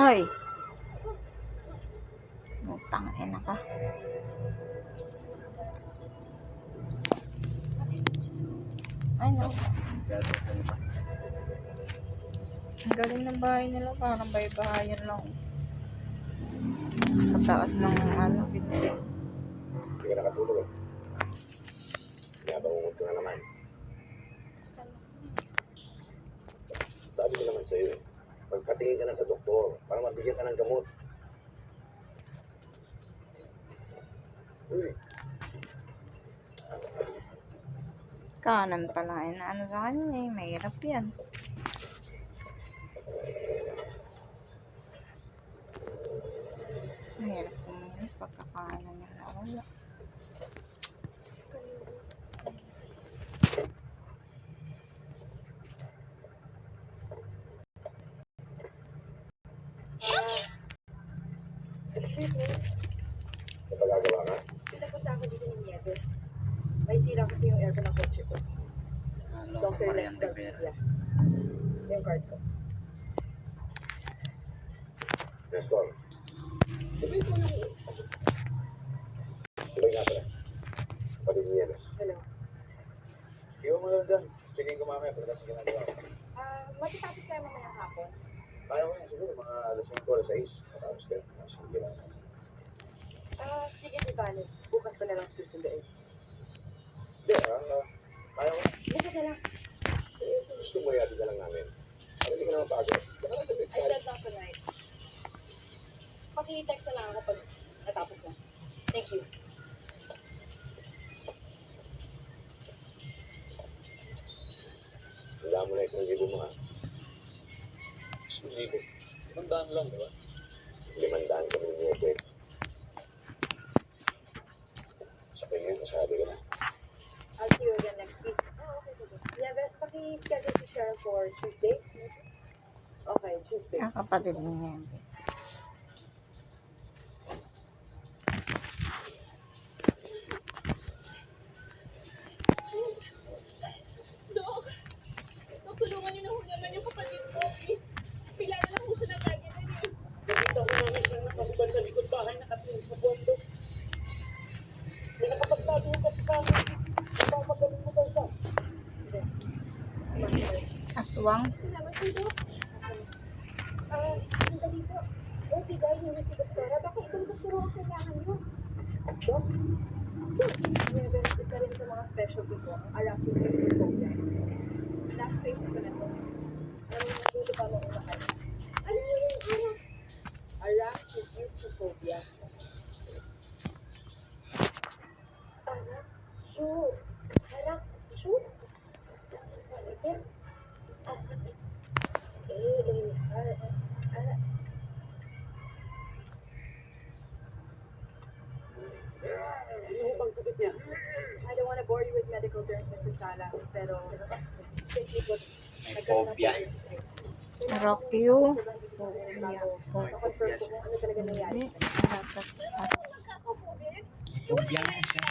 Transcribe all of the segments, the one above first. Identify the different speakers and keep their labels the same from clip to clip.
Speaker 1: Hoy! Utang ina ka. Ay, no. Ang galing ng bahay nila. Parang bahay-bahayan lang. Sa taas ng building.
Speaker 2: Hindi ka nakatulog. Nabangungot ko na naman. Sabi ko naman sa'yo, magpatingin ka na sa doktor para mabigyan ka ng gamot. Uy.
Speaker 1: Kanan pala. Ano sa kanya eh. Mahirap yan. Mahirap kumilis pagkakanan niya na wala.
Speaker 3: Excuse me,
Speaker 2: Napagagawa ka?
Speaker 3: pinapunta ako dito ng Nieves. May sira kasi yung aircon ng kotse ko. Dr. Lex Garcia. Yung card ko.
Speaker 2: Nestor. Sabihin ko yung... Sabay nga pala. Kapatid niya, Nes.
Speaker 3: Hello.
Speaker 2: Iwan mo lang dyan. Sige ko mamaya pagka sa ginagawa.
Speaker 3: Matatapos kayo mamaya hapon.
Speaker 2: Kaya ko yan siguro mga alas 5 o alas 6. Matapos kayo. Sige lang.
Speaker 3: Sige, di bale. Bukas ko na lang susunduin.
Speaker 2: Hindi, kaya ko.
Speaker 3: Bukas na lang.
Speaker 2: Gusto mo yati ka lang namin. Ano hindi ka naman pagod? Saka lang sa bit.
Speaker 3: I said that tonight. Paki-text na lang ako pag natapos na. Thank you.
Speaker 2: Handa mo na 1,000 mo ha. 1,000. 500 lang, di ba? 500 kami niya, Pwede. Sa kanya, masabi ka na.
Speaker 3: I'll see you again next week. Nieves, paki-schedule si Cheryl for Tuesday. Okay, Tuesday.
Speaker 1: Ang kapatid niya.
Speaker 4: Dok, tulungan niyo na ho naman yung kapatid ko, please. Pila na lang ho siya ng ganyan eh. Nakita ko namin siya nakahubad sa likod bahay, nakatingin sa bondo. May nakapagsabi ko kasi sa akin, napapagaling mo daw siya.
Speaker 1: Aswang.
Speaker 4: Salamat po, Dok. Sandali po. Oh, bigay niyo si Doktora. Baka itong doktor ang kailangan niyo.
Speaker 3: Dok? Nieves, isa rin sa mga specialty ko, ang arachnophobia. Last patient ko na to. Buti pa mo umahan.
Speaker 4: Ano yung
Speaker 3: Arachnophobia.
Speaker 4: Harap, shoot. Sorry, sir.
Speaker 3: Ano bang sakit niya? I don't want to bore you with medical terms, Mr. Salas, pero simply put, nagkaroon
Speaker 2: phobia.
Speaker 3: ng stress.
Speaker 1: Rockyu.
Speaker 3: Confirm ko kung ano talaga nangyari
Speaker 1: Hindi.
Speaker 3: sa kanya.
Speaker 4: Nagkakapubig.
Speaker 5: Phobia nga siya.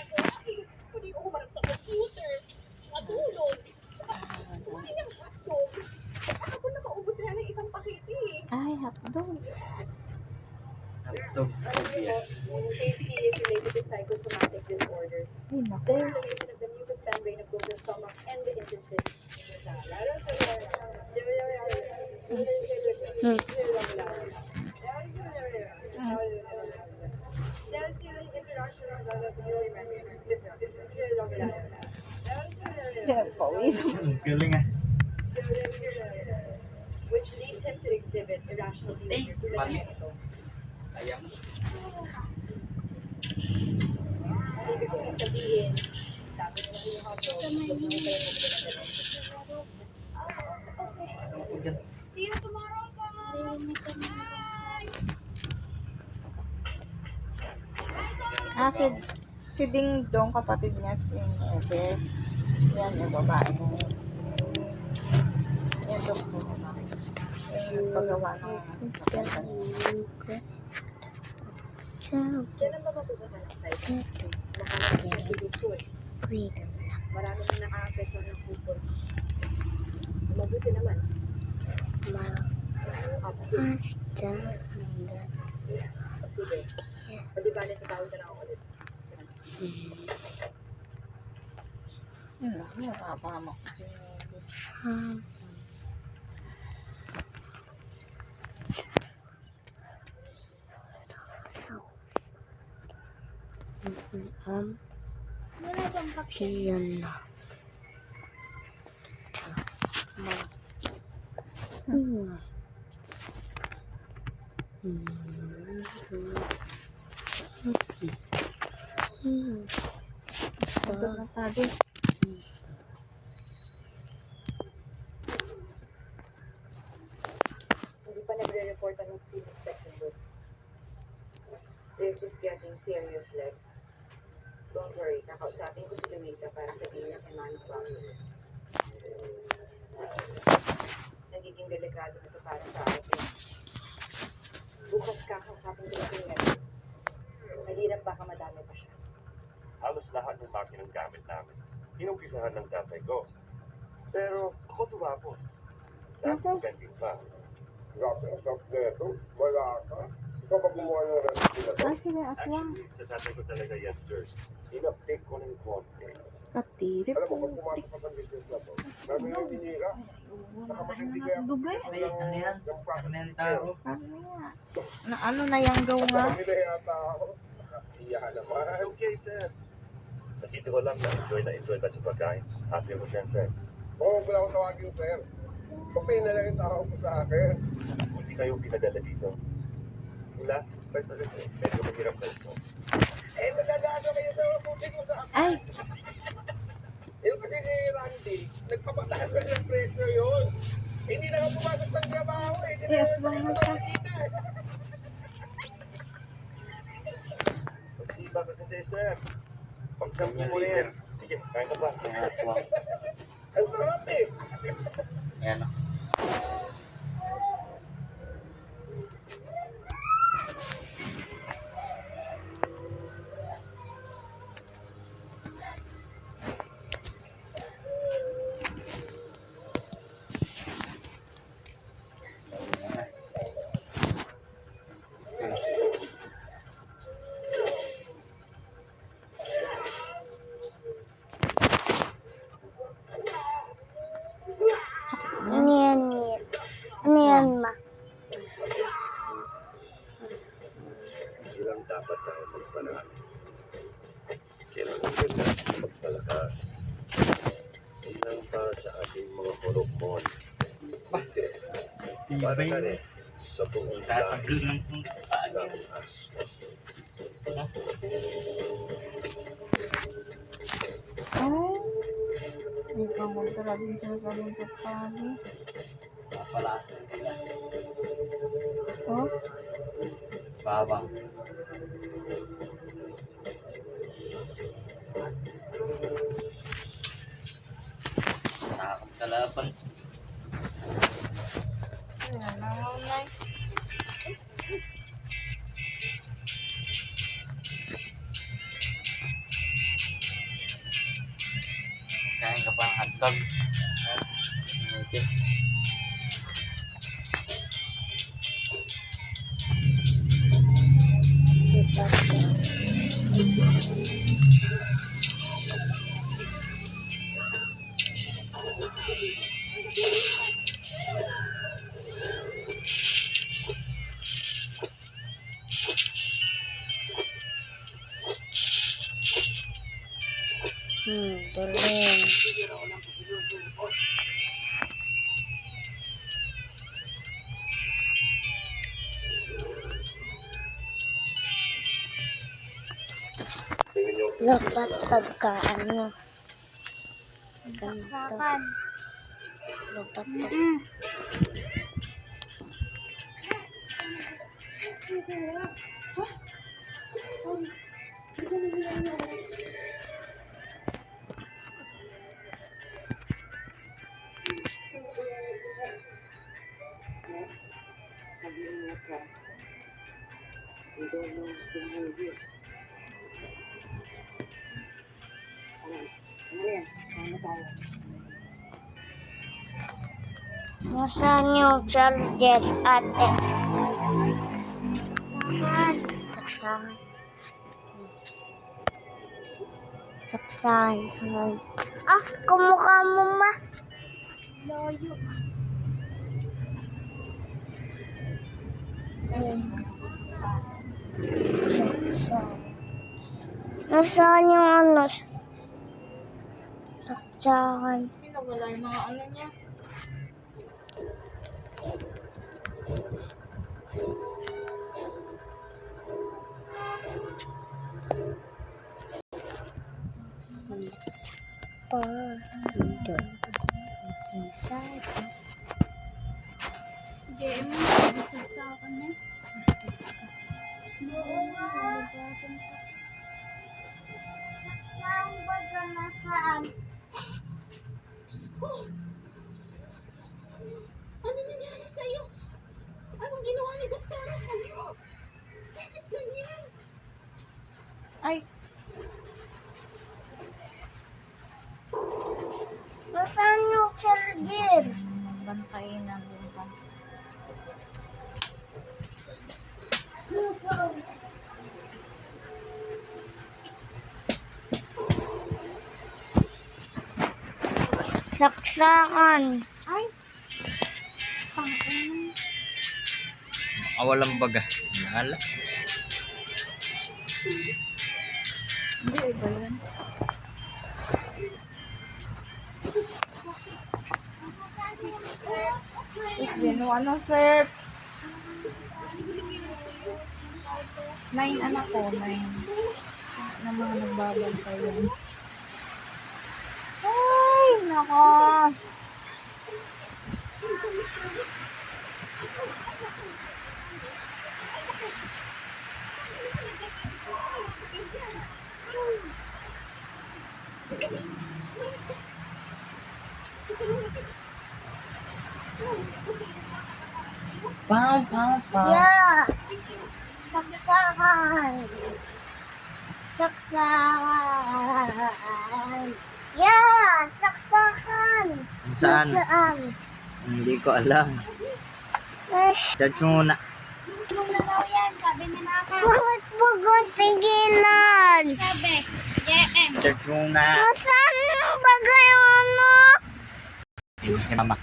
Speaker 4: Hindi ko kumarap sa computer. Matulog. Kumain ng hotdog. Ako nakaubos na ng isang pakete eh.
Speaker 1: Ay, hotdog.
Speaker 5: Hotdog phobia.
Speaker 3: Safety is related to psychosomatic disorders.
Speaker 1: Ay,
Speaker 3: The
Speaker 1: naku.
Speaker 3: inflammation of the mucous membrane of both the stomach and the intestine.
Speaker 1: Pawis.
Speaker 5: Galing ah.
Speaker 3: Which leads him to exhibit irrational behavior tulad
Speaker 5: mali.
Speaker 3: ng ito.
Speaker 5: Kaya mo.
Speaker 3: Ang ibig kong sabihin, tapos na yung hotdog, huwag na kayo magdala.
Speaker 4: See you tomorrow, guys. Bye.
Speaker 1: Si Ding Dong, kapatid niya, si Nieves. Yan, yung babae mo. Yan, doktor na. Yung paggawa ng
Speaker 3: Yan ang mababugan ng site. Mahanap siya tulog ko eh. Marami na naaapekto ng kupol. Mabuti naman. Up. Sige. Pwede ba sa tawag na ako ulit?
Speaker 1: Yun lang, nakapama ko si Nebis.
Speaker 4: Wala bang caption?
Speaker 6: Yan na.
Speaker 1: Ito na sabi.
Speaker 3: Hindi pa nagre-report ang field inspection book. This is getting serious, Lex. Don't worry, kakausapin ko si Luisa para sabihin niya kay Manong Bakit. Nagiging delikado na ito para sa atin. Bukas kakausapin ko si Lex. Mahirap baka madami pa siya.
Speaker 2: Halos lahat ng makinang gamit namin. Inumpisahan ng tatay ko. Pero ako tumapos.
Speaker 1: Ako?
Speaker 2: Pending pa.
Speaker 7: Grabe ang sarap nito. Wala ka. Ikaw ba gumawa ng recipe na to?
Speaker 1: Ah, sila aswang.
Speaker 2: Actually, sa tatay ko talaga yan, sir. In-update ko ng konti.
Speaker 1: Katiri
Speaker 7: Alam mo,
Speaker 1: po.
Speaker 7: pag pumasok ka sa business na to, dami yung binira.
Speaker 1: Wala kayo na natugay.
Speaker 5: Ay, ano yan? Ano yan tao?
Speaker 1: Ano nga? Na ano na yung gaw nga?
Speaker 7: Pamilya yata ako. Iyahan naman.
Speaker 2: It's okay, sir. Nakita ko lang na enjoy ka sa pagkain. Happy ako dyan, sir.
Speaker 7: Oo, wala akong tawagin, sir. Kapay na lang yung tao ko sa akin.
Speaker 2: Hindi kayo pinadala dito. Yung last respect na sir, medyo mahirap na ito.
Speaker 7: Eh, nadadaan na kayo sa puti ko sa akin.
Speaker 1: Ay!
Speaker 7: Yung kasi si Randy, nagpapataas na ng presyo yun. Hindi na nga pumasok ng trabaho eh. Hindi na
Speaker 1: Yes,
Speaker 7: nga
Speaker 1: bang
Speaker 7: nakikita
Speaker 1: nasa-
Speaker 7: kita eh.
Speaker 2: Masiba ka kasi, sir. Pagsampo mo na yan. Sige, kain ka pa.
Speaker 5: Ang aswang.
Speaker 7: Ang sarap eh.
Speaker 5: Ayan o.
Speaker 6: Ano yan? Ano yan, ma?
Speaker 2: Ilang dapat tayo magpanaan. Kailangan ka na magpalakas. Ilang para sa ating mga hormon. Hindi. Para
Speaker 5: Tibay
Speaker 2: ka
Speaker 5: mo.
Speaker 2: rin sa buong
Speaker 5: Tatagol
Speaker 2: lahi
Speaker 5: ng paan
Speaker 2: ng
Speaker 5: yan.
Speaker 2: aswang.
Speaker 1: Ay! Hindi pa ko talagang sinasabihin ko sabi.
Speaker 5: Papalasan sila.
Speaker 1: Oh?
Speaker 5: Bawang. Takot kalaban.
Speaker 1: Ayan na nga, Nay.
Speaker 5: Kain ka pa ng hotdog. Cheese.
Speaker 6: Galing.
Speaker 2: Tingnan niyo.
Speaker 6: Dapat pagka ano. Ganito.
Speaker 4: Saksakan.
Speaker 6: Dapat
Speaker 8: Yes, mag-iingat ka. We don't know who's behind this. Ano yan? Ano tayo?
Speaker 6: Nasaan yung charger, ate? saksakan. Saksakan. Ah, kumukha mo ma. Layo. Nasaan yung ano? Saksakan.
Speaker 1: Ay, nawala yung mga ano niya.
Speaker 6: Pa. Dito.
Speaker 4: JM mo, gusto sa akin eh.
Speaker 6: Saan ba ka nasaan?
Speaker 4: Ano nangyari sa'yo? Anong ginawa ni Doktora sa'yo? Bakit ganyan?
Speaker 1: Ay,
Speaker 6: Nasaan yung charger?
Speaker 1: bantayin na buwan.
Speaker 6: Saksakan.
Speaker 1: Ay, pang-ina.
Speaker 5: Walang baga. Nahala.
Speaker 1: Hindi, iba yun. Tapos ginawa ano, sir? 9 anak ko, 9. Na mga nagbabantay yan. Ay, nako. Pam, pam, pam.
Speaker 6: Yeah. Saksakan. Saksakan. Yeah, saksakan.
Speaker 5: Saan?
Speaker 6: Saan?
Speaker 5: Hindi ko alam. Judge mo muna.
Speaker 4: Anong lalaw yan? Sabi ni Mama.
Speaker 6: Bakit pagod tigilan?
Speaker 4: Sabi, JM.
Speaker 5: Judge mo muna.
Speaker 6: Nasaan yung bagay ano?
Speaker 5: Yun si mama.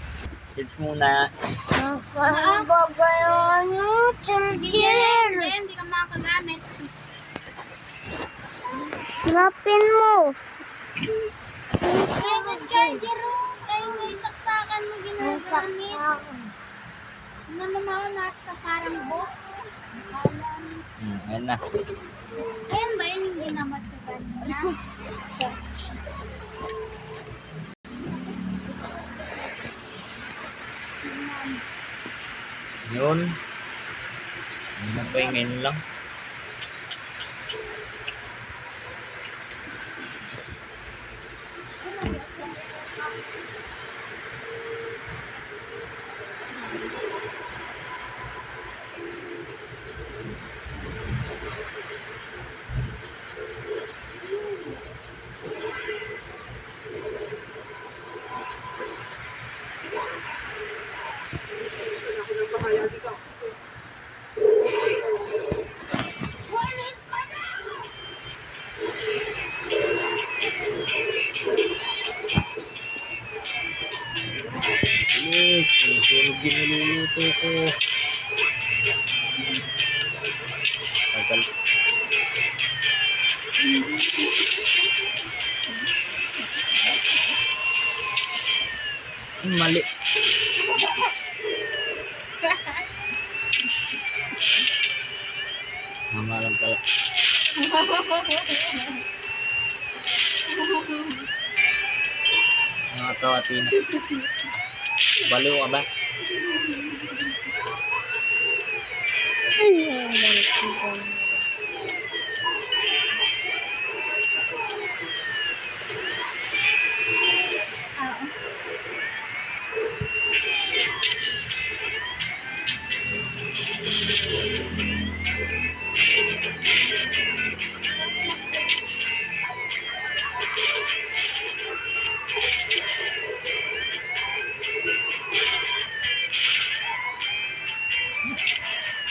Speaker 5: Judge muna.
Speaker 6: Nasaan yung bagay ano? Charger.
Speaker 4: JM, di ka makagamit.
Speaker 6: Hanapin mo.
Speaker 4: Ay, nag-charger o. Ay, may saksakan mo ginagamit.
Speaker 6: Saksakan.
Speaker 4: Ano naman nasa parang boss?
Speaker 5: Ayun na.
Speaker 4: Ayan ba yun yung ginamot ko kanina?
Speaker 5: Yun. Ano pa yung ngayon lang? Bilis, sunog yung niluluto ko. Tagal. Mali. Tama lang pala. Nakatawa, Tina. Baliw ka ba?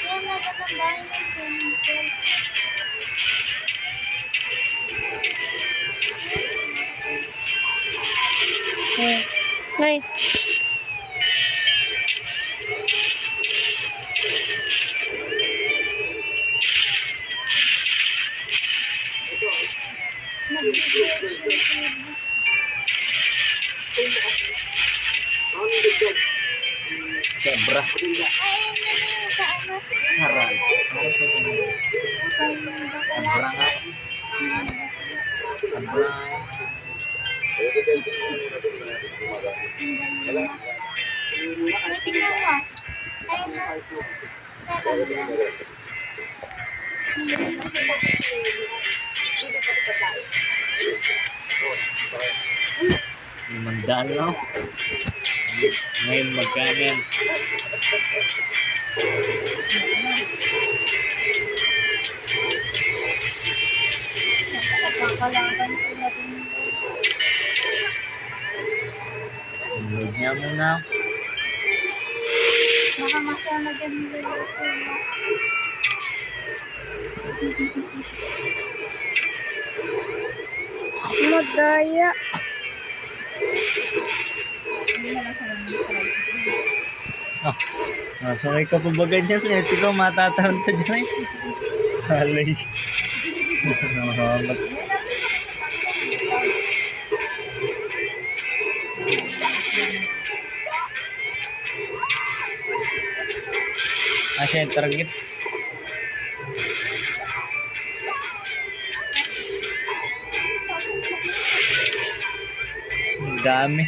Speaker 4: Yan na ba ng bahay
Speaker 6: Nay.
Speaker 5: Sobra. Haral. Sobra nga. Sobra.
Speaker 6: Tingnan mo. Ayun na.
Speaker 5: Limandaan lang. Ngayon magkano yan?
Speaker 6: Kakalaban sila din.
Speaker 5: Load niya muna.
Speaker 6: Nakamasya na dyan niluluto mo. Madaya.
Speaker 5: Sanay ka pa ba ganyan? Ito ko matataranta dyan eh. Halay. Namahamat. Siya yung target. Ang dami.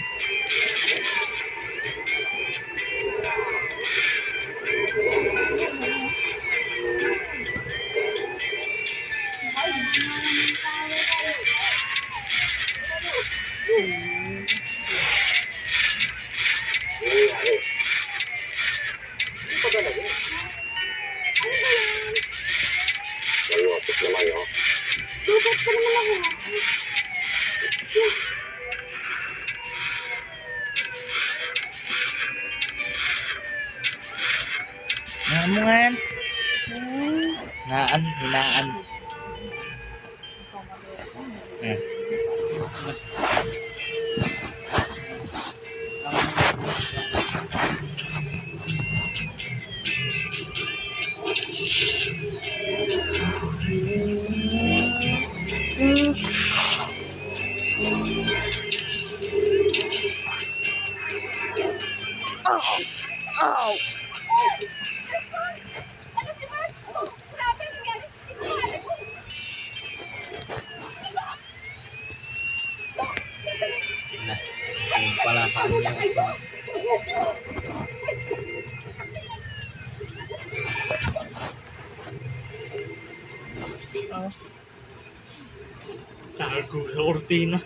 Speaker 5: Naan mo nga yan. Naan, hinaan. Ayan. Ayun pala sa ano yung isa. Tago sa kortina.